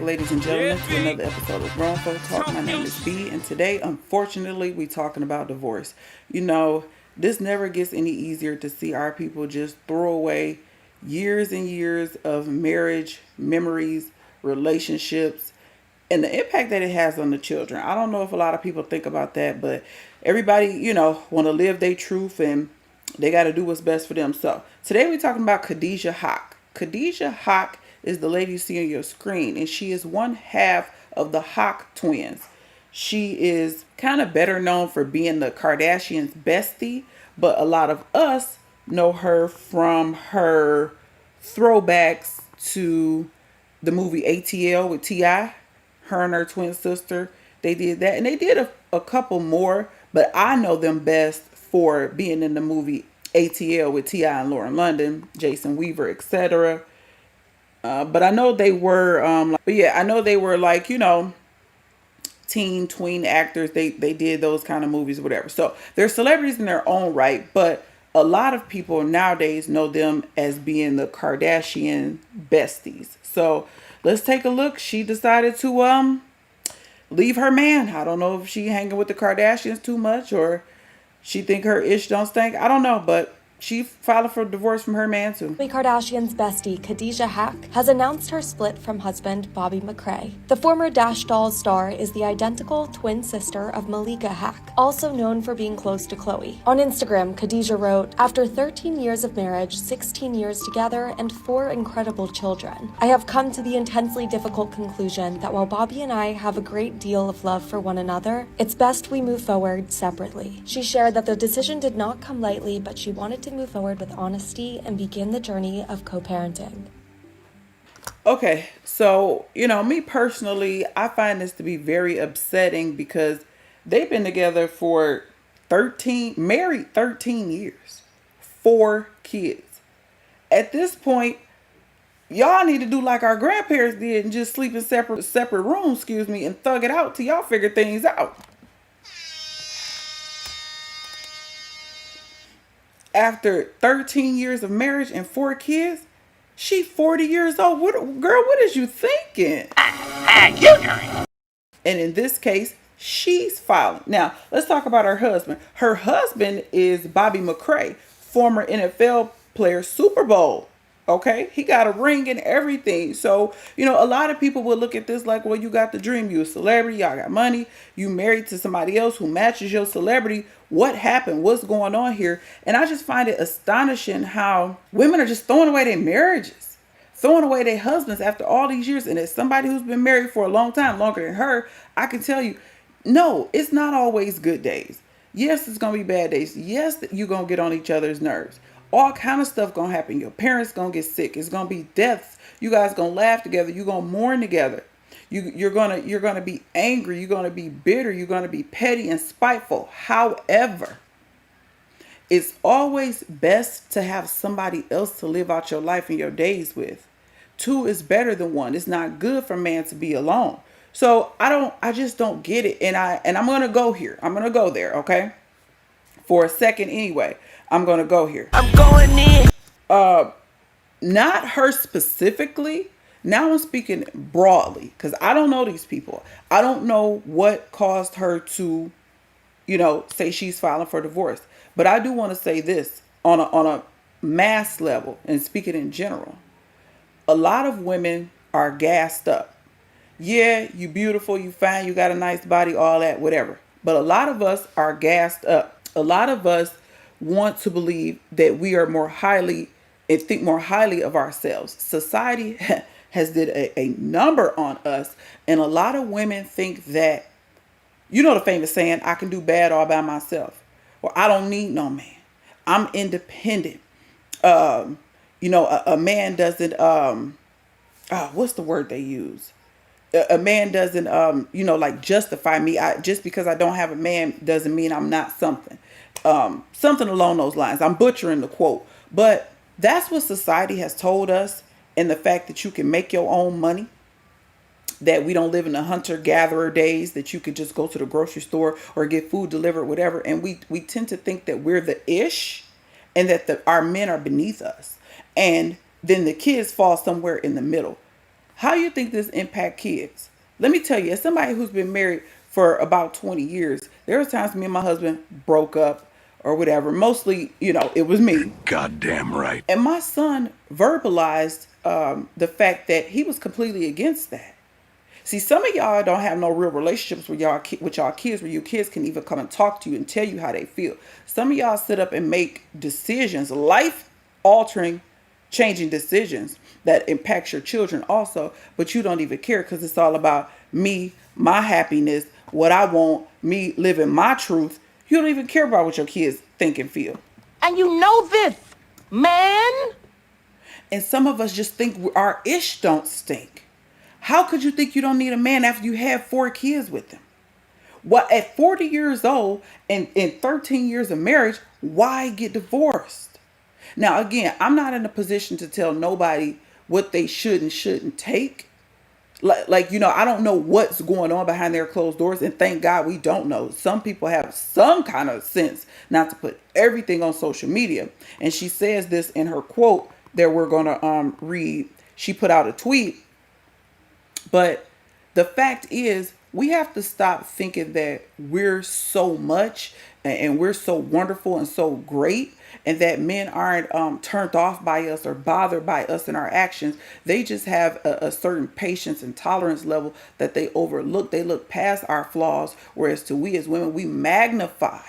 ladies and gentlemen, to another episode of Grown Folk Talk. My name is B, and today, unfortunately, we're talking about divorce. You know, this never gets any easier to see our people just throw away years and years of marriage, memories, relationships, and the impact that it has on the children. I don't know if a lot of people think about that, but everybody, want to live their truth, and they got to do what's best for them. So today we're talking about Khadijah Haqq. Khadijah Haqq is the lady you see on your screen, and she is one half of the Haqq twins. She is kind of better known for being the Kardashians' bestie, but a lot of us know her from her throwbacks to the movie ATL with T.I. Her and her twin sister, they did that, and they did a couple more, but I know them best for being in the movie ATL with T.I. and Lauren London, Jason Weaver, etc. But I know they were, I know they were like, teen, tween actors. They did those kind of movies, whatever. So they're celebrities in their own right, but a lot of people nowadays know them as being the Kardashian besties. So let's take a look. She decided to leave her man. I don't know if she hanging with the Kardashians too much or she think her ish don't stink. I don't know, but she filed for divorce from her man too. Khloe Kardashian's bestie, Khadijah Haqq, has announced her split from husband Bobby McCray. The former Dash Dolls star is the identical twin sister of Malika Haqq, also known for being close to Khloe. On Instagram, Khadijah wrote, "After 13 years of marriage, 16 years together, and 4 incredible children, I have come to the intensely difficult conclusion that while Bobby and I have a great deal of love for one another, it's best we move forward separately." She shared that the decision did not come lightly, but she wanted to move forward with honesty and begin the journey of co-parenting. Okay, so, me personally, I find this to be very upsetting because they've been together for married 13 years, 4 kids. At this point, y'all need to do like our grandparents did and just sleep in separate rooms, and thug it out till y'all figure things out. After 13 years of marriage and 4 kids, she 40 years old. What is you thinking? And in this case, she's filing. Now, let's talk about her husband. Her husband is Bobby McCray, former NFL player, Super Bowl. Okay, he got a ring and everything. So, a lot of people will look at this like, well, you got the dream. You a celebrity. Y'all got money. You married to somebody else who matches your celebrity. What happened? What's going on here? And I just find it astonishing how women are just throwing away their marriages, throwing away their husbands after all these years. And as somebody who's been married for a long time, longer than her, I can tell you, no, it's not always good days. Yes, it's going to be bad days. Yes, you're going to get on each other's nerves. All kind of stuff gonna happen. Your parents gonna get sick. It's gonna be deaths. You guys gonna laugh together. You're gonna mourn together. You're gonna be angry. You're gonna be bitter. You're gonna be petty and spiteful. However, it's always best to have somebody else to live out your life and your days with. 2 is better than 1. It's not good for man to be alone. So I just don't get it. And I'm gonna go here. I'm gonna go there. Okay, for a second anyway. I'm going to go here. I'm going in. Not her specifically. Now I'm speaking broadly because I don't know these people. I don't know what caused her to, say she's filing for divorce. But I do want to say this on a mass level and speaking in general. A lot of women are gassed up. Yeah, you beautiful, you fine, you got a nice body, all that, whatever. But a lot of us are gassed up. A lot of us want to believe that we are more highly and think more highly of ourselves. Society has did a number on us, and a lot of women think that, the famous saying, I can do bad all by myself, or I don't need no man. I'm independent. A man doesn't, what's the word they use? A man doesn't, like justify me. Just because I don't have a man doesn't mean I'm not something. Something along those lines. I'm butchering the quote, but that's what society has told us. And the fact that you can make your own money, that we don't live in the hunter-gatherer days, that you could just go to the grocery store or get food delivered, whatever. And we tend to think that we're the ish and that our men are beneath us. And then the kids fall somewhere in the middle. How you think this impact kids? Let me tell you, as somebody who's been married for about 20 years, there was times me and my husband broke up or whatever. Mostly, it was me. Goddamn right. And my son verbalized the fact that he was completely against that. See, some of y'all don't have no real relationships with y'all kids where your kids can even come and talk to you and tell you how they feel. Some of y'all sit up and make decisions, life altering, changing decisions that impacts your children also, but you don't even care because it's all about me, my happiness, what I want, me living my truth. You don't even care about what your kids think and feel. And you know this, man. And some of us just think our ish don't stink. How could you think you don't need a man after you have 4 kids with him? What, at 40 years old and in 13 years of marriage, why get divorced? Now, again, I'm not in a position to tell nobody what they should and shouldn't take. I don't know what's going on behind their closed doors, and thank God we don't know. Some people have some kind of sense not to put everything on social media. And she says this in her quote that we're going to read. She put out a tweet. But the fact is, we have to stop thinking that we're so much and we're so wonderful and so great, and that men aren't turned off by us or bothered by us and our actions. They just have a certain patience and tolerance level that they overlook. They look past our flaws, whereas to we as women, we magnify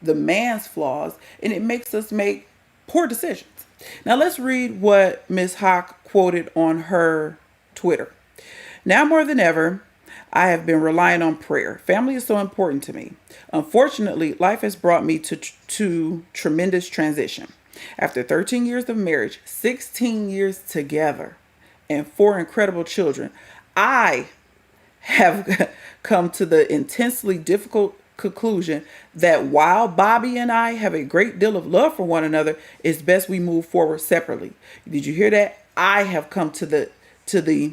the man's flaws, and it makes us make poor decisions. Now let's read what Ms. Haqq quoted on her Twitter. Now more than ever, I have been relying on prayer. Family is so important to me. Unfortunately, life has brought me to tremendous transition. After 13 years of marriage, 16 years together, and 4 incredible children, I have come to the intensely difficult conclusion that while Bobby and I have a great deal of love for one another, it's best we move forward separately. Did you hear that? I have come to the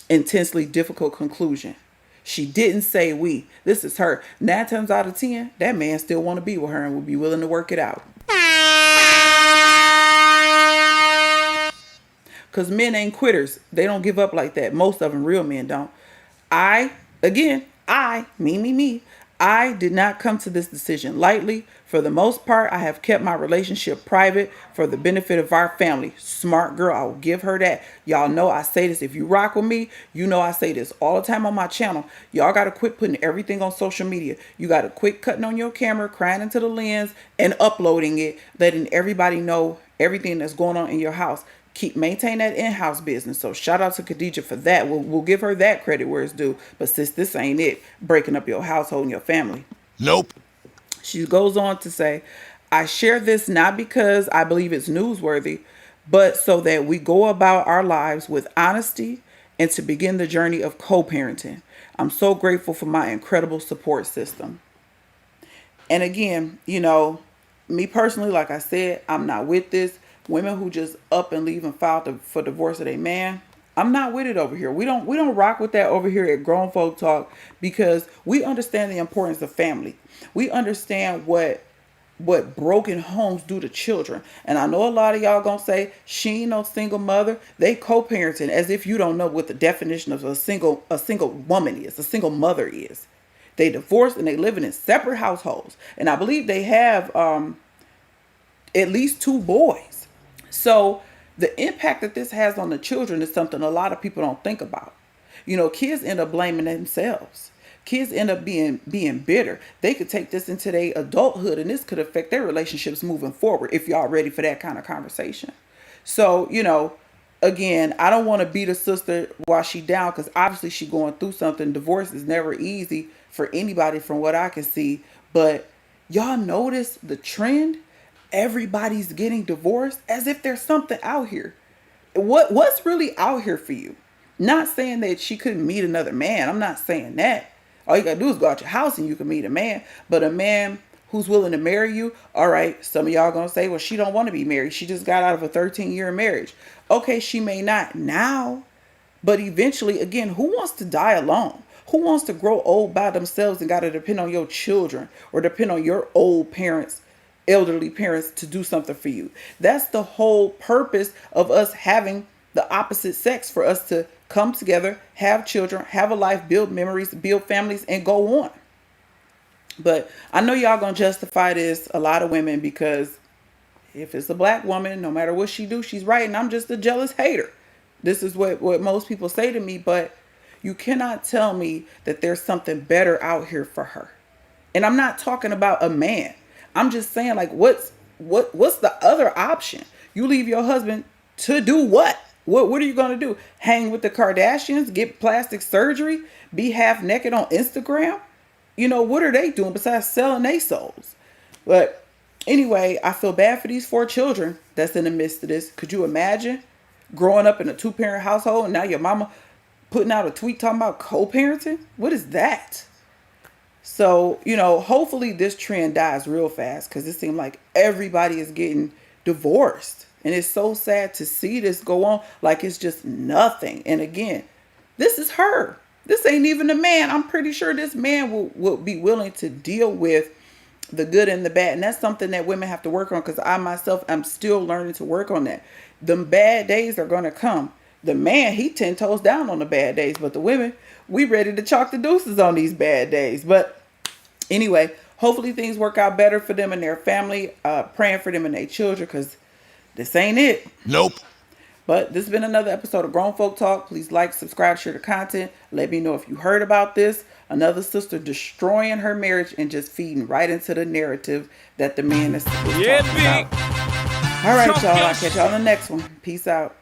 intensely difficult conclusion. She didn't say we. This is her. 9 times out of 10, that man still want to be with her and will be willing to work it out. Because men ain't quitters. They don't give up like that. Most of them, real men, don't. Me. I did not come to this decision lightly. For the most part, I have kept my relationship private for the benefit of our family. Smart girl, I will give her that. Y'all know I say this. If you rock with me, you know I say this all the time on my channel. Y'all got to quit putting everything on social media. You got to quit cutting on your camera, crying into the lens, and uploading it, letting everybody know everything that's going on in your house. Maintain that in-house business. So shout out to Khadijah for that. We'll give her that credit where it's due. But sis, this ain't it. Breaking up your household and your family. Nope. She goes on to say, I share this not because I believe it's newsworthy, but so that we go about our lives with honesty and to begin the journey of co-parenting. I'm so grateful for my incredible support system. And again, me personally, like I said, I'm not with this. Women who just up and leave and file for divorce of their man, I'm not with it over here. We don't rock with that over here at Grown Folk Talk, because we understand the importance of family. We understand what broken homes do to children. And I know a lot of y'all gonna say she ain't no single mother. They co-parenting, as if you don't know what the definition of a single woman is, a single mother is. They divorced and they living in separate households. And I believe they have at least 2 boys. So the impact that this has on the children is something a lot of people don't think about. Kids end up blaming themselves. Kids end up being bitter. They could take this into their adulthood, and this could affect their relationships moving forward if y'all ready for that kind of conversation. So, again, I don't want to beat a sister while she down, because obviously she going through something. Divorce is never easy for anybody from what I can see. But y'all notice the trend? Everybody's getting divorced as if there's something out here. What's really out here for you? Not saying that she couldn't meet another man. I'm not saying that. All you gotta do is go out your house and you can meet a man. But a man who's willing to marry you, all right, some of y'all gonna say, well, she don't want to be married. She just got out of a 13-year marriage. Okay, she may not now, but eventually, again, who wants to die alone? Who wants to grow old by themselves and gotta depend on your children or depend on your elderly parents to do something for you? That's the whole purpose of us having the opposite sex for us to come together, have children, have a life, build memories, build families, and go on. But I know y'all gonna justify this, a lot of women, because if it's a black woman, no matter what she do, she's right, and I'm just a jealous hater. This is what most people say to me, but you cannot tell me that there's something better out here for her. And I'm not talking about a man. I'm just saying, like, what's the other option? You leave your husband to do what? What are you gonna do? Hang with the Kardashians, get plastic surgery, be half naked on Instagram? You know, what are they doing besides selling their souls? But anyway, I feel bad for these 4 children that's in the midst of this. Could you imagine growing up in a 2-parent household and now your mama putting out a tweet talking about co-parenting? What is that? So, you know, hopefully this trend dies real fast, because it seems like everybody is getting divorced. And it's so sad to see this go on like it's just nothing. And again, this is her. This ain't even a man. I'm pretty sure this man will be willing to deal with the good and the bad. And that's something that women have to work on, because I myself, I'm still learning to work on that. The bad days are going to come. The man, he 10 toes down on the bad days. But the women, we ready to chalk the deuces on these bad days. But anyway, hopefully things work out better for them and their family. Praying for them and their children, because this ain't it. Nope. But this has been another episode of Grown Folk Talk. Please like, subscribe, share the content. Let me know if you heard about this. Another sister destroying her marriage and just feeding right into the narrative that the man is talking about. All right, y'all. I'll catch y'all on the next one. Peace out.